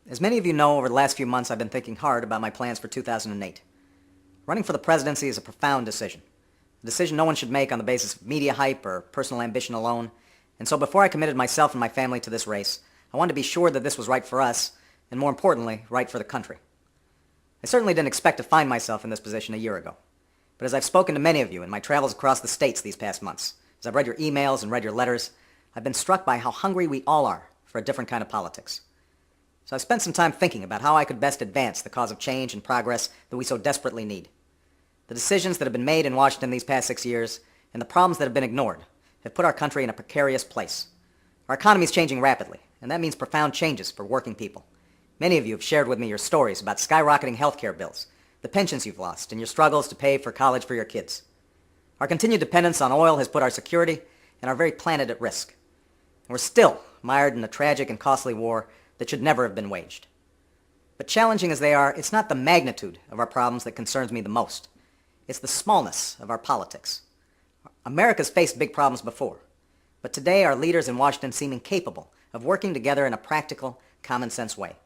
As many of you know, over the last few months I've been thinking hard about my plans for 2008. Running for the presidency is a profound decision. A decision no one should make on the basis of media hype or personal ambition alone. And so before I committed myself and my family to this race, I wanted to be sure that this was right for us, and more importantly, right for the country. I certainly didn't expect to find myself in this position a year ago. But as I've spoken to many of you in my travels across the states these past months, as I've read your emails and read your letters, I've been struck by how hungry we all are for a different kind of politics. So I've spent some time thinking about how I could best advance the cause of change and progress that we so desperately need. The decisions that have been made in Washington these past 6 years and the problems that have been ignored have put our country in a precarious place. Our economy is changing rapidly, and that means profound changes for working people. Many of you have shared with me your stories about skyrocketing healthcare bills, the pensions you've lost, and your struggles to pay for college for your kids. Our continued dependence on oil has put our security and our very planet at risk. And we're still mired in a tragic and costly war that should never have been waged. But challenging as they are, it's not the magnitude of our problems that concerns me the most. It's the smallness of our politics. America's faced big problems before, but today our leaders in Washington seem incapable of working together in a practical, common-sense way.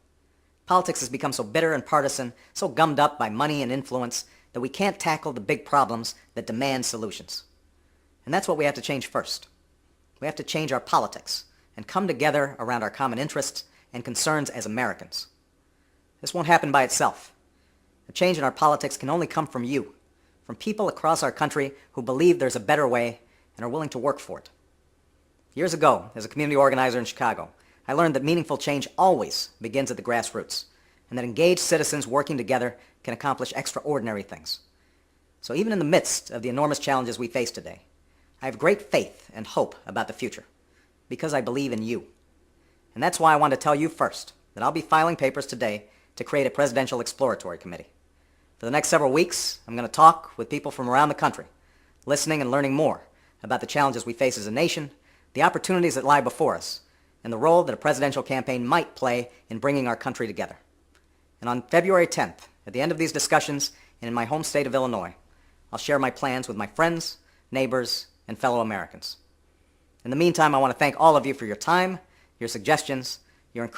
Politics has become so bitter and partisan, so gummed up by money and influence, that we can't tackle the big problems that demand solutions. And that's what we have to change first. We have to change our politics and come together around our common interests and concerns as Americans. This won't happen by itself. A change in our politics can only come from you, from people across our country who believe there's a better way and are willing to work for it. Years ago, as a community organizer in Chicago, I learned that meaningful change always begins at the grassroots, and that engaged citizens working together can accomplish extraordinary things. So even in the midst of the enormous challenges we face today, I have great faith and hope about the future, because I believe in you. And that's why I want to tell you first that I'll be filing papers today to create a presidential exploratory committee. For the next several weeks, I'm going to talk with people from around the country, listening and learning more about the challenges we face as a nation, the opportunities that lie before us, and the role that a presidential campaign might play in bringing our country together. And on February 10th, at the end of these discussions and in my home state of Illinois, I'll share my plans with my friends, neighbors, and fellow Americans. In the meantime, I want to thank all of you for your time, your suggestions,